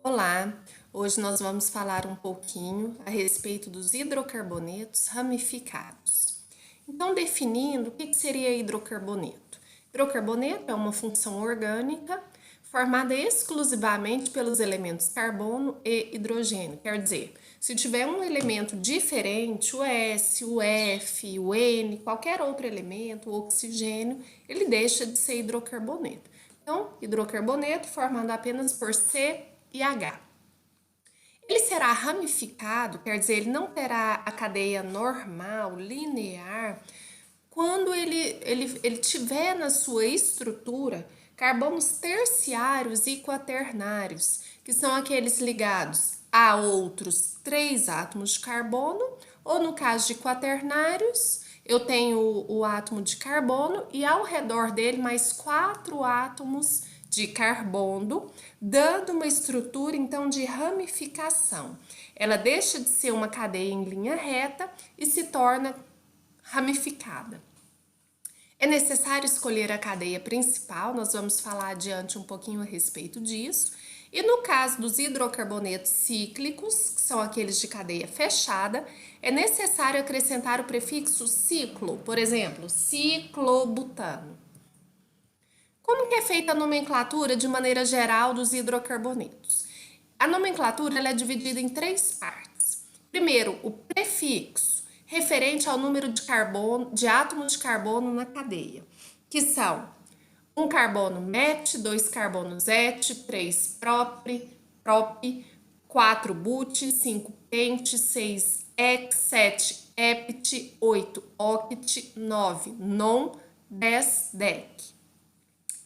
Olá, hoje nós vamos falar um pouquinho a respeito dos hidrocarbonetos ramificados. Então, definindo o que seria hidrocarboneto. Hidrocarboneto é uma função orgânica formada exclusivamente pelos elementos carbono e hidrogênio. Quer dizer, se tiver um elemento diferente, o S, o F, o N, qualquer outro elemento, o oxigênio, ele deixa de ser hidrocarboneto. Então, hidrocarboneto formado apenas por C e H. Ele será ramificado, quer dizer, ele não terá a cadeia normal, linear, quando ele tiver na sua estrutura carbonos terciários e quaternários, que são aqueles ligados a outros 3 átomos de carbono, ou no caso de quaternários, eu tenho o átomo de carbono e ao redor dele mais 4 átomos de carbono, dando uma estrutura então de ramificação. Ela deixa de ser uma cadeia em linha reta e se torna ramificada. É necessário escolher a cadeia principal, nós vamos falar adiante um pouquinho a respeito disso. E no caso dos hidrocarbonetos cíclicos, que são aqueles de cadeia fechada, é necessário acrescentar o prefixo ciclo, por exemplo, ciclobutano. Como que é feita a nomenclatura de maneira geral dos hidrocarbonetos? A nomenclatura ela é dividida em 3 partes. Primeiro, o prefixo, referente ao número de átomos de carbono na cadeia, que são 1 carbono met, 2 carbonos et, 3 prop, 4 but, 5 pent, 6 ex, 7 ept, 8 oct, 9 non, 10 dec.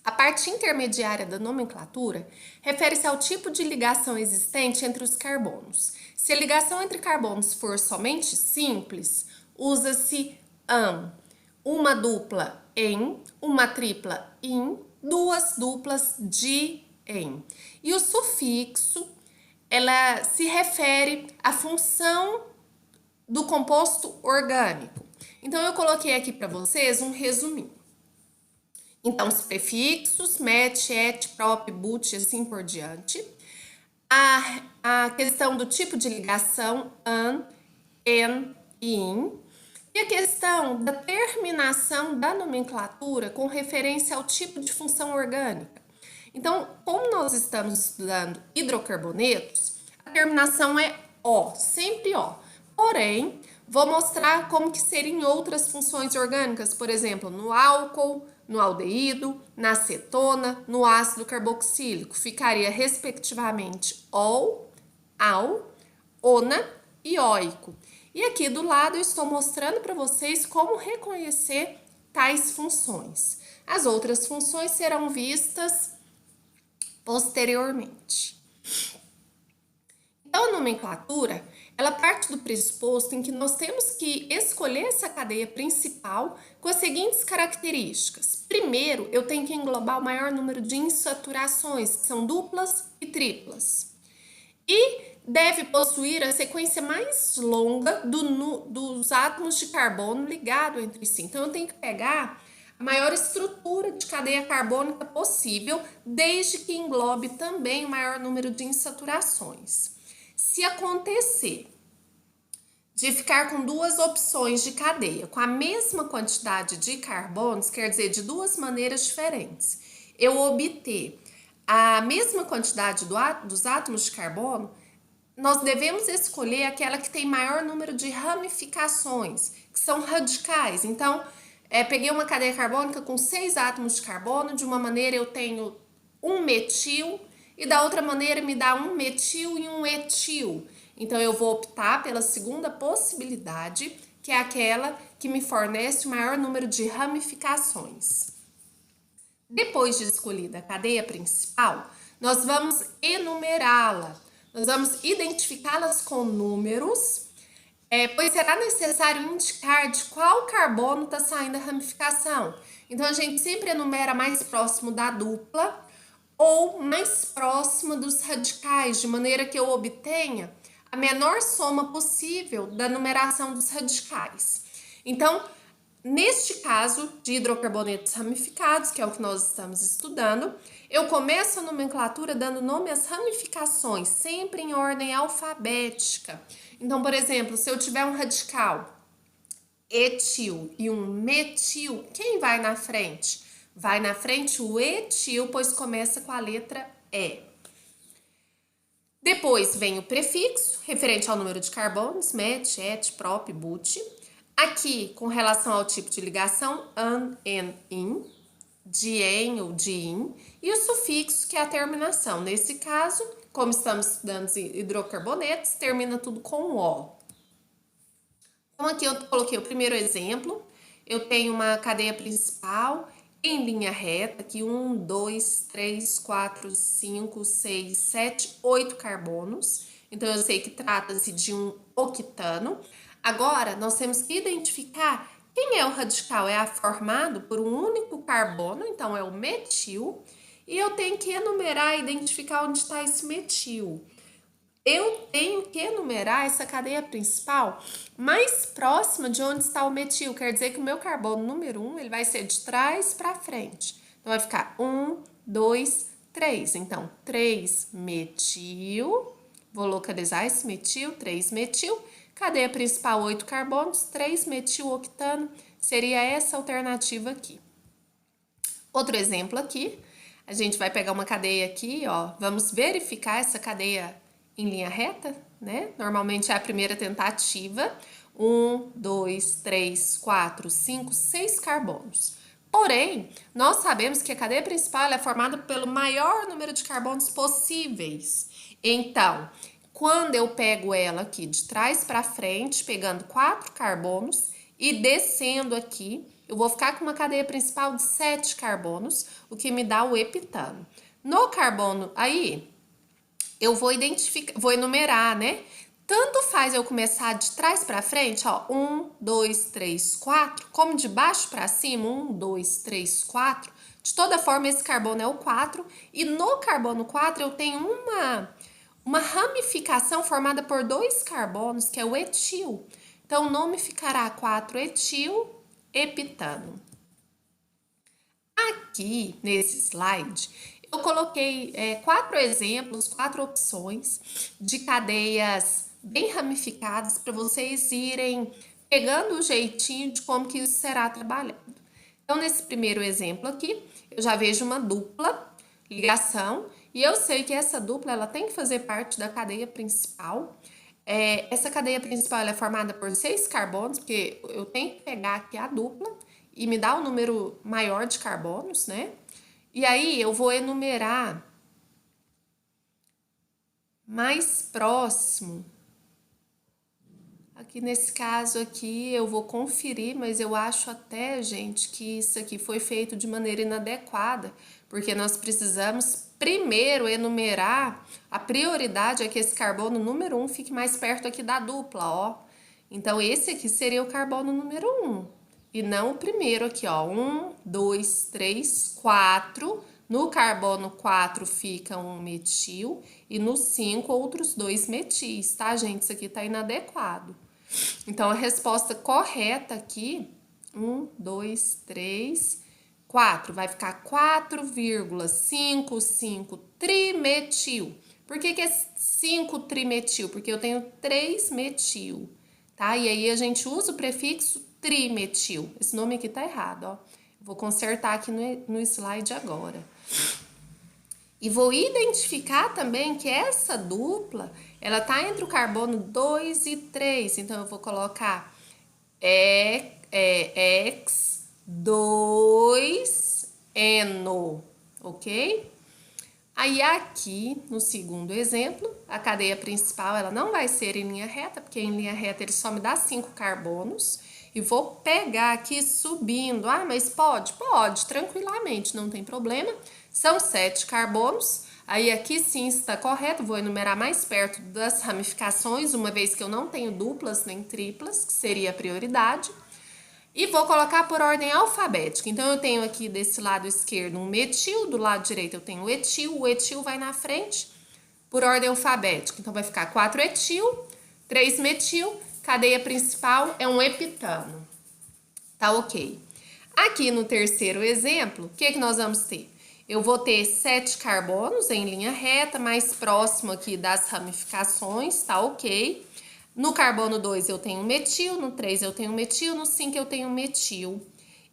A parte intermediária da nomenclatura refere-se ao tipo de ligação existente entre os carbonos. Se a ligação entre carbonos for somente simples, usa-se am, uma dupla em, uma tripla in, 2 duplas de em. E o sufixo, ela se refere à função do composto orgânico. Então, eu coloquei aqui para vocês um resuminho. Então, os prefixos, met, et, prop, but e assim por diante. A questão do tipo de ligação, an, en e in. E a questão da terminação da nomenclatura com referência ao tipo de função orgânica. Então, como nós estamos estudando hidrocarbonetos, a terminação é O, sempre O. Porém, vou mostrar como que seria em outras funções orgânicas, por exemplo, no álcool, no aldeído, na acetona, no ácido carboxílico. Ficaria respectivamente ol, al, ona e oico. E aqui do lado eu estou mostrando para vocês como reconhecer tais funções. As outras funções serão vistas posteriormente. Então, a nomenclatura, ela parte do pressuposto em que nós temos que escolher essa cadeia principal com as seguintes características. Primeiro, eu tenho que englobar o maior número de insaturações, que são duplas e triplas. E deve possuir a sequência mais longa dos átomos de carbono ligados entre si. Então, eu tenho que pegar a maior estrutura de cadeia carbônica possível, desde que englobe também o maior número de insaturações. Se acontecer de ficar com 2 opções de cadeia, com a mesma quantidade de carbonos, quer dizer, de 2 maneiras diferentes, eu obter a mesma quantidade dos átomos de carbono, nós devemos escolher aquela que tem maior número de ramificações, que são radicais. Então, peguei uma cadeia carbônica com 6 átomos de carbono, de uma maneira eu tenho um metil, e da outra maneira me dá um metil e um etil. Então, eu vou optar pela segunda possibilidade, que é aquela que me fornece o maior número de ramificações. Depois de escolhida a cadeia principal, nós vamos enumerá-la. Nós vamos identificá-las com números, pois será necessário indicar de qual carbono está saindo a ramificação. Então, a gente sempre enumera mais próximo da dupla ou mais próximo dos radicais, de maneira que eu obtenha a menor soma possível da numeração dos radicais. Então, Neste caso de hidrocarbonetos ramificados, que é o que nós estamos estudando, eu começo a nomenclatura dando nome às ramificações, sempre em ordem alfabética. Então, por exemplo, se eu tiver um radical etil e um metil, quem vai na frente? Vai na frente o etil, pois começa com a letra E. Depois vem o prefixo, referente ao número de carbonos, met, et, prop, but. Aqui, com relação ao tipo de ligação, an, en, in, de en ou de in. E o sufixo, que é a terminação. Nesse caso, como estamos estudando hidrocarbonetos, termina tudo com o. Então, aqui eu coloquei o primeiro exemplo. Eu tenho uma cadeia principal em linha reta, aqui 1, 2, 3, 4, 5, 6, 7, 8 carbonos. Então, eu sei que trata-se de um octano. Agora, nós temos que identificar quem é o radical. É formado por um único carbono, então é o metil. E eu tenho que enumerar e identificar onde está esse metil. Eu tenho que enumerar essa cadeia principal mais próxima de onde está o metil. Quer dizer que o meu carbono número 1 ele vai ser de trás para frente. Então, vai ficar 1, 2, 3. Então, 3 metil. Vou localizar esse metil, 3 metil. Cadeia principal, 8 carbonos, 3 metil octano. Seria essa alternativa aqui. Outro exemplo aqui. A gente vai pegar uma cadeia aqui, ó. Vamos verificar essa cadeia em linha reta, né? Normalmente é a primeira tentativa. 1, 2, 3, 4, 5, 6 carbonos. Porém, nós sabemos que a cadeia principal é formada pelo maior número de carbonos possíveis. Então, quando eu pego ela aqui de trás para frente, pegando 4 carbonos e descendo aqui, eu vou ficar com uma cadeia principal de 7 carbonos, o que me dá o epitano. No carbono aí, eu vou identificar, vou enumerar, né? Tanto faz eu começar de trás para frente, ó, 1, 2, 3, 4, como de baixo para cima, 1, 2, 3, 4. De toda forma, esse carbono é o 4, e no carbono 4 eu tenho uma ramificação formada por 2 carbonos, que é o etil. Então, o nome ficará 4-etil epitano. Aqui, nesse slide, eu coloquei 4 exemplos, 4 opções de cadeias bem ramificadas para vocês irem pegando o jeitinho de como que isso será trabalhado. Então, nesse primeiro exemplo aqui, eu já vejo uma dupla ligação e eu sei que essa dupla ela tem que fazer parte da cadeia principal. Essa cadeia principal ela é formada por 6 carbonos, porque eu tenho que pegar aqui a dupla e me dá um número maior de carbonos, né? E aí eu vou enumerar mais próximo. Aqui nesse caso aqui eu vou conferir, mas eu acho até, gente, que isso aqui foi feito de maneira inadequada, porque nós precisamos primeiro enumerar, a prioridade é que esse carbono número 1 fique mais perto aqui da dupla, ó. Então, esse aqui seria o carbono número 1, e não o primeiro aqui, ó. 1, 2, 3, 4. No carbono 4 fica um metil, e no 5 outros 2 metis, tá, gente? Isso aqui tá inadequado. Então, a resposta correta aqui, 1, 2, 3, 4, vai ficar 4,55 trimetil. Por que é 5 trimetil? Porque eu tenho 3 metil, tá? E aí a gente usa o prefixo trimetil. Esse nome aqui tá errado, ó. Vou consertar aqui no slide agora. E vou identificar também que essa dupla, ela tá entre o carbono 2 e 3. Então, eu vou colocar X2Eno, ok? Aí, aqui, no segundo exemplo, a cadeia principal, ela não vai ser em linha reta, porque em linha reta ele só me dá 5 carbonos. E vou pegar aqui subindo. Ah, mas pode? Pode, tranquilamente, não tem problema. São 7 carbonos. Aí aqui sim está correto, vou enumerar mais perto das ramificações, uma vez que eu não tenho duplas nem triplas, que seria a prioridade. E vou colocar por ordem alfabética. Então, eu tenho aqui desse lado esquerdo um metil, do lado direito eu tenho o etil vai na frente por ordem alfabética. Então, vai ficar 4-etil, 3-metil, cadeia principal é um epitano. Tá ok. Aqui no terceiro exemplo, o que nós vamos ter? Eu vou ter 7 carbonos em linha reta, mais próximo aqui das ramificações, tá ok. No carbono 2 eu tenho metil, no 3 eu tenho metil, no 5 eu tenho metil.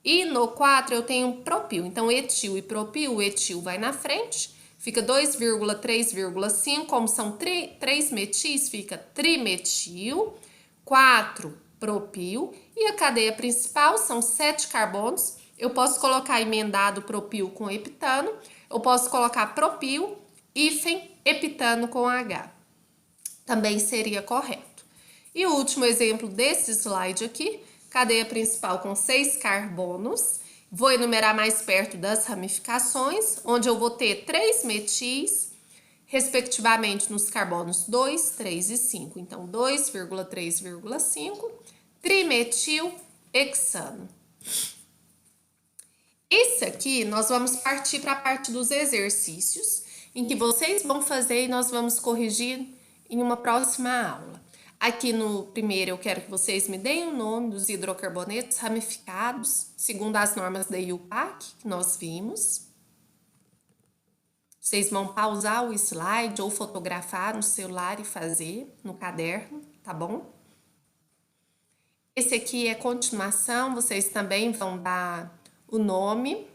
E no 4 eu tenho propil. Então, etil e propil, o etil vai na frente, fica 2,3,5, como são 3 metis, fica trimetil, 4 propil, e a cadeia principal são 7 carbonos. Eu posso colocar emendado propil com heptano, eu posso colocar propil, hífen, heptano com H. Também seria correto. E o último exemplo desse slide aqui, cadeia principal com 6 carbonos. Vou enumerar mais perto das ramificações, onde eu vou ter 3 metis, respectivamente nos carbonos 2, 3 e 5. Então, 2,3,5, trimetil hexano. Esse aqui, nós vamos partir para a parte dos exercícios, em que vocês vão fazer e nós vamos corrigir em uma próxima aula. Aqui no primeiro, eu quero que vocês me deem o nome dos hidrocarbonetos ramificados, segundo as normas da IUPAC, que nós vimos. Vocês vão pausar o slide ou fotografar no celular e fazer no caderno, tá bom? Esse aqui é continuação, vocês também vão dar o nome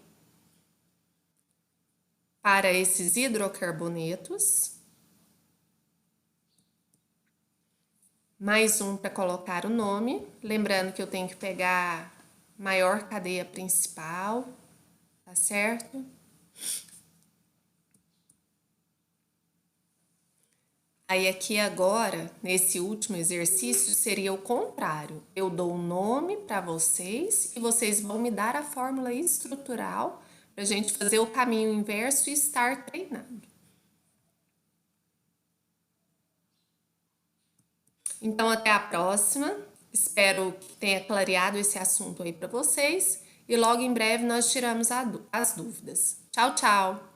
para esses hidrocarbonetos. Mais um para colocar o nome. Lembrando que eu tenho que pegar maior cadeia principal, tá certo? Aí aqui agora, nesse último exercício, seria o contrário. Eu dou o nome para vocês e vocês vão me dar a fórmula estrutural para a gente fazer o caminho inverso e estar treinando. Então, até a próxima. Espero que tenha clareado esse assunto aí para vocês. E logo em breve nós tiramos as dúvidas. Tchau, tchau!